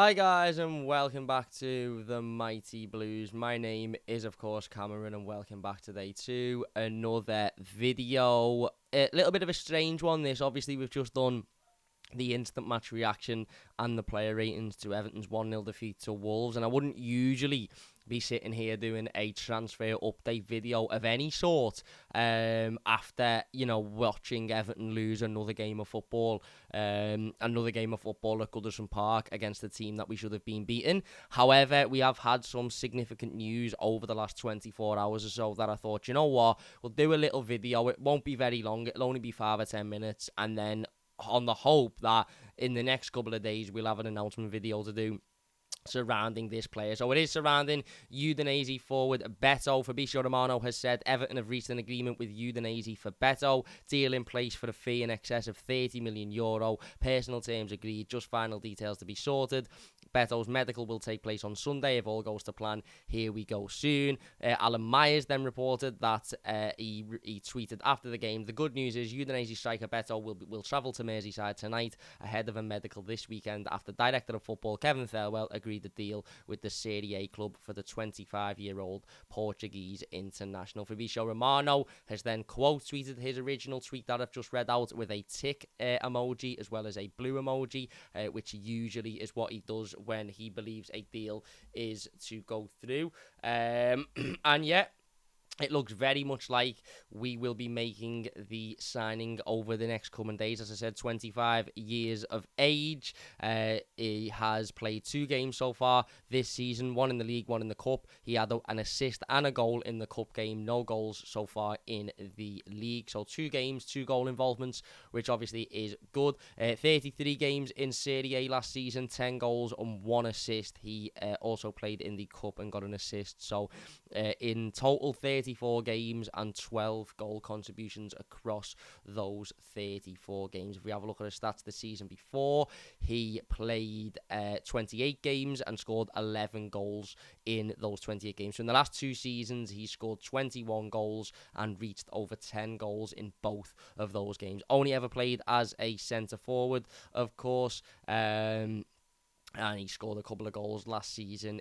Hi guys and welcome back to the Mighty Blues. My name is of course Cameron and welcome back today to another video. A little bit of a strange one this. Obviously we've just done the instant match reaction and the player ratings to Everton's 1-0 defeat to Wolves, and I wouldn't usually be sitting here doing a transfer update video of any sort after, watching Everton lose another game of football at Goodison Park against a team that we should have been beating. However, we have had some significant news over the last 24 hours or so that I thought, you know what, we'll do a little video. It won't be very long. It'll only be 5 or 10 minutes, and then on the hope that in the next couple of days we'll have an announcement video to do surrounding this player. So it is surrounding Udinese forward Beto. Fabrizio Romano has said Everton have reached an agreement with Udinese for Beto. Deal in place for a fee in excess of €30 million. Personal terms agreed, just final details to be sorted. Beto's medical will take place on Sunday if all goes to plan. Here we go soon. Alan Myers then reported that he tweeted after the game, the good news is Udinese striker Beto will travel to Merseyside tonight ahead of a medical this weekend after Director of Football Kevin Thelwell agreed the deal with the Serie A club for the 25-year-old Portuguese international. Fabrizio Romano has then quote tweeted his original tweet that I've just read out with a tick emoji as well as a blue emoji, which usually is what he does when he believes a deal is to go through. And yeah, it looks very much like we will be making the signing over the next coming days. As I said, 25 years of age. He has played 2 games so far this season, 1 in the league, 1 in the cup. He had an assist and a goal in the cup game. No goals so far in the league. So 2 games, 2 goal involvements, which obviously is good. 33 games in Serie A last season, 10 goals and 1 assist. He also played in the cup and got an assist. So in total, 34 games and 12 goal contributions across those 34 games. If we have a look at his stats the season before, he played 28 games and scored 11 goals in those 28 games. So in the last 2 seasons, he scored 21 goals and reached over 10 goals in both of those games. Only ever played as a centre forward, of course. And he scored a couple of goals the season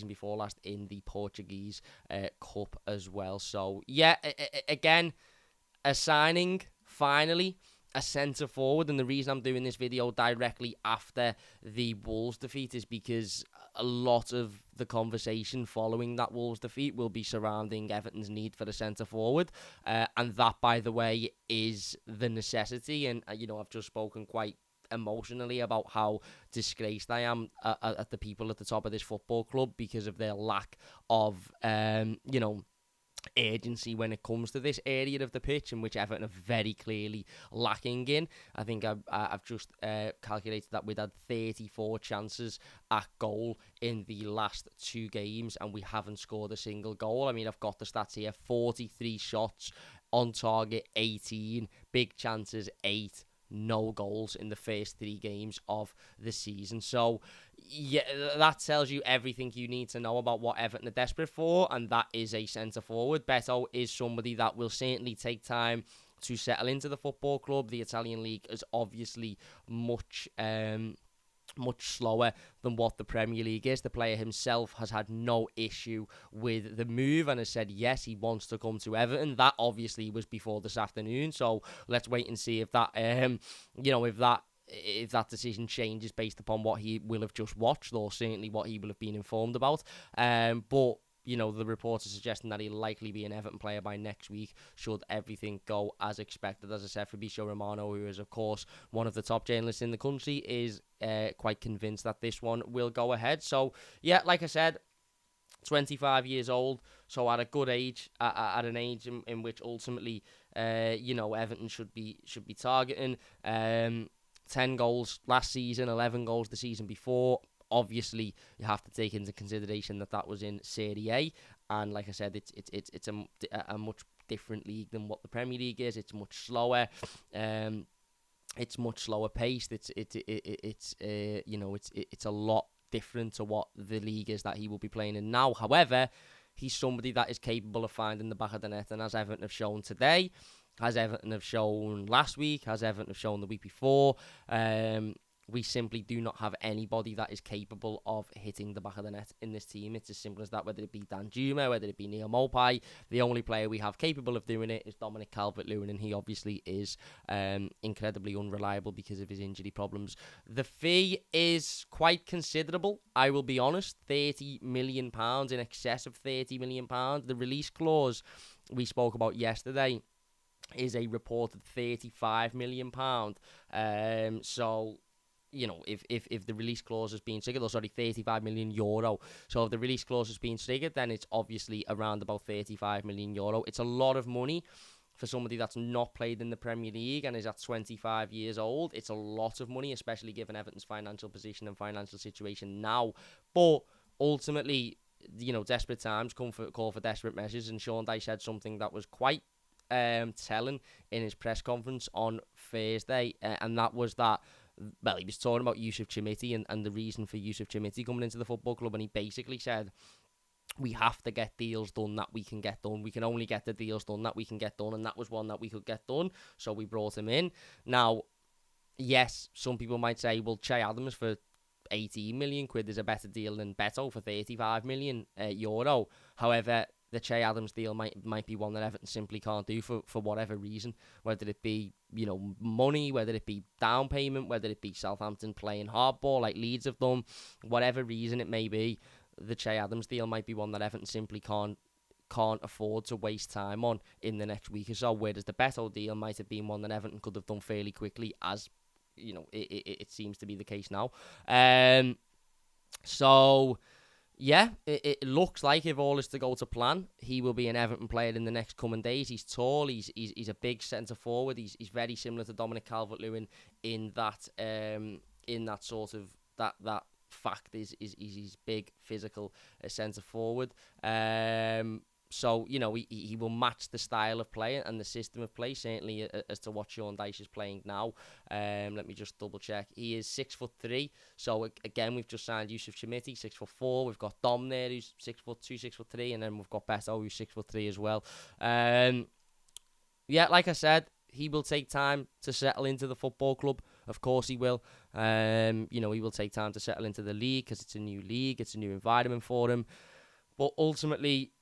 before last in the Portuguese Cup as well. So, yeah, again, a signing, finally, a centre forward. And the reason I'm doing this video directly after the Wolves defeat is because a lot of the conversation following that Wolves defeat will be surrounding Everton's need for a centre forward. And that, by the way, is the necessity. And, I've just spoken quite emotionally about how disgraced I am at the people at the top of this football club because of their lack of, urgency when it comes to this area of the pitch, in which Everton are very clearly lacking in. I think I've just calculated that we'd had 34 chances at goal in the last 2 games and we haven't scored a single goal. I mean, I've got the stats here: 43 shots on target, 18 big chances, 8. No goals in the first 3 games of the season. So, yeah, that tells you everything you need to know about what Everton are desperate for, and that is a centre-forward. Beto is somebody that will certainly take time to settle into the football club. The Italian league is obviously much slower than what the Premier League is. The player himself has had no issue with the move and has said yes, he wants to come to Everton. That obviously was before this afternoon, so let's wait and see if that if that decision changes based upon what he will have just watched, or certainly what he will have been informed about. But the reports are suggesting that he'll likely be an Everton player by next week, should everything go as expected. As I said, Fabrizio Romano, who is, of course, one of the top journalists in the country, is quite convinced that this one will go ahead. So, yeah, like I said, 25 years old, so at a good age, at an age in which ultimately, Everton should be targeting. 10 goals last season, 11 goals the season before. Obviously, you have to take into consideration that was in Serie A, and like I said, it's a much different league than what the Premier League is. It's much slower. It's much slower paced. It's a lot different to what the league is that he will be playing in now. However, he's somebody that is capable of finding the back of the net, and as Everton have shown today, as Everton have shown last week, as Everton have shown the week before, we simply do not have anybody that is capable of hitting the back of the net in this team. It's as simple as that, whether it be Dan Juma, whether it be Neil Maupay. The only player we have capable of doing it is Dominic Calvert-Lewin, and he obviously is incredibly unreliable because of his injury problems. The fee is quite considerable, I will be honest. £30 million, in excess of £30 million. The release clause we spoke about yesterday is a reported £35 million. So, you know, if the release clause has been triggered, or sorry, €35 million. So if the release clause has been triggered, then it's obviously around about €35 million. It's a lot of money for somebody that's not played in the Premier League and is at 25 years old. It's a lot of money, especially given Everton's financial position and financial situation now. But ultimately, you know, desperate times call for desperate measures, and Sean Dyche said something that was quite telling in his press conference on Thursday, and that was that, well, he was talking about Yusuf Chermiti and the reason for Yusuf Chermiti coming into the football club, and he basically said, we have to get deals done that we can get done. We can only get the deals done that we can get done, and that was one that we could get done, so we brought him in. Now, yes, some people might say, well, Che Adams for £18 million is a better deal than Beto for €35 million. However, the Che Adams deal might be one that Everton simply can't do for whatever reason, whether it be, you know, money, whether it be down payment, whether it be Southampton playing hardball like Leeds have done, whatever reason it may be. The Che Adams deal might be one that Everton simply can't afford to waste time on in the next week or so, whereas the Beto deal might have been one that Everton could have done fairly quickly, as, you know, it seems to be the case now. So, yeah, it looks like, if all is to go to plan, he will be an Everton player in the next coming days. He's tall, he's a big centre forward, he's very similar to Dominic Calvert-Lewin in that sort of that fact is he's big, physical centre forward. So, you know, he will match the style of play and the system of play, certainly, as to what Sean Dyche is playing now. Let me just double check. He is 6'3". So again, we've just signed Yusuf Chermiti, 6'4". We've got Dom there, who's 6'2", 6'3", and then we've got Beto, who's 6'3" as well. Yeah, like I said, he will take time to settle into the football club. Of course he will. You know, he will take time to settle into the league because it's a new league, it's a new environment for him. But ultimately,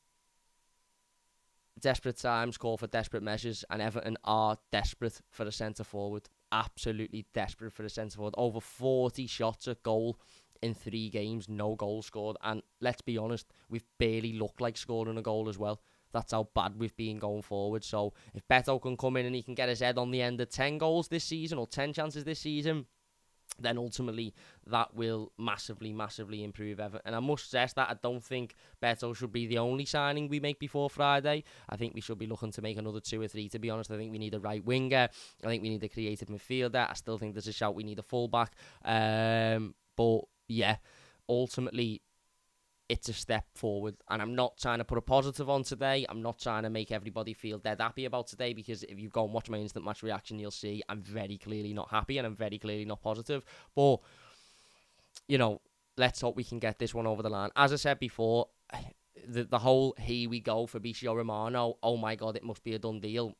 desperate times call for desperate measures, and Everton are desperate for a centre-forward. Absolutely desperate for a centre-forward. Over 40 shots at goal in 3 games, no goal scored. And let's be honest, we've barely looked like scoring a goal as well. That's how bad we've been going forward. So if Beto can come in and he can get his head on the end of 10 goals this season, or 10 chances this season, then ultimately that will massively, massively improve Everton. And I must stress that I don't think Beto should be the only signing we make before Friday. I think we should be looking to make another 2 or 3, to be honest. I think we need a right winger. I think we need a creative midfielder. I still think there's a shout we need a fullback. But yeah, ultimately, it's a step forward, and I'm not trying to put a positive on today. I'm not trying to make everybody feel dead happy about today, because if you go and watch my instant match reaction, you'll see I'm very clearly not happy and I'm very clearly not positive. But, you know, let's hope we can get this one over the line. As I said before, the whole here we go Fabrizio Romano, oh my God, it must be a done deal.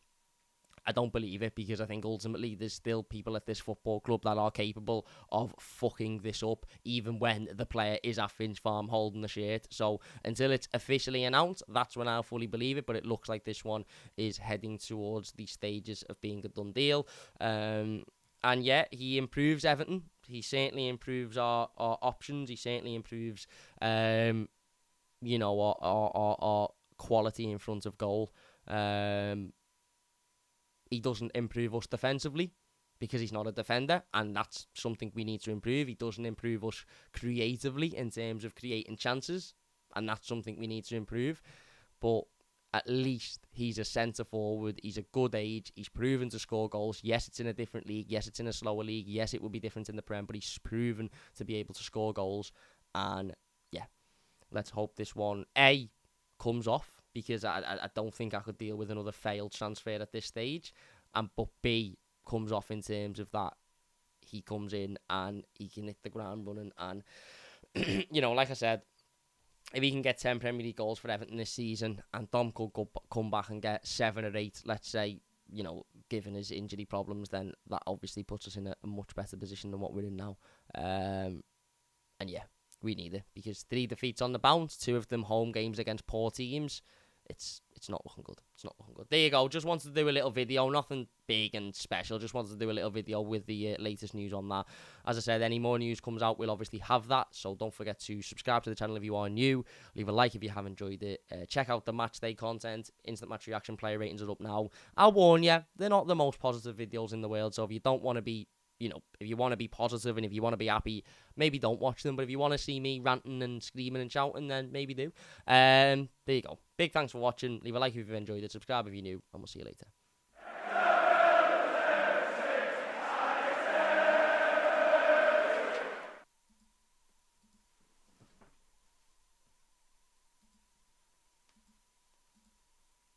I don't believe it, because I think ultimately there's still people at this football club that are capable of fucking this up, even when the player is at Finch Farm holding the shirt. So until it's officially announced, that's when I'll fully believe it. But it looks like this one is heading towards the stages of being a done deal. And yeah, he improves Everton. He certainly improves our options. He certainly improves, you know, our quality in front of goal. He doesn't improve us defensively, because he's not a defender, and that's something we need to improve. He doesn't improve us creatively in terms of creating chances, and that's something we need to improve. But at least he's a centre-forward. He's a good age. He's proven to score goals. Yes, it's in a different league. Yes, it's in a slower league. Yes, it will be different in the Prem, but he's proven to be able to score goals. And yeah, let's hope this one, A, comes off, because I don't think I could deal with another failed transfer at this stage. But B, comes off in terms of that he comes in and he can hit the ground running. And, you know, like I said, if he can get 10 Premier League goals for Everton this season, and Dom could come back and get 7 or 8, let's say, you know, given his injury problems, then that obviously puts us in a much better position than what we're in now. And yeah, we need it because 3 defeats on the bounce, 2 of them home games against poor teams. It's not looking good. It's not looking good. There you go. Just wanted to do a little video. Nothing big and special. Just wanted to do a little video with the latest news on that. As I said, any more news comes out, we'll obviously have that. So don't forget to subscribe to the channel if you are new. Leave a like if you have enjoyed it. Check out the match day content. Instant match reaction player ratings are up now. I'll warn you, they're not the most positive videos in the world. So if you don't want to be, if you want to be positive and if you want to be happy, maybe don't watch them. But if you want to see me ranting and screaming and shouting, then maybe do. There you go. Big thanks for watching. Leave a like if you've enjoyed it. Subscribe if you're new. And we'll see you later.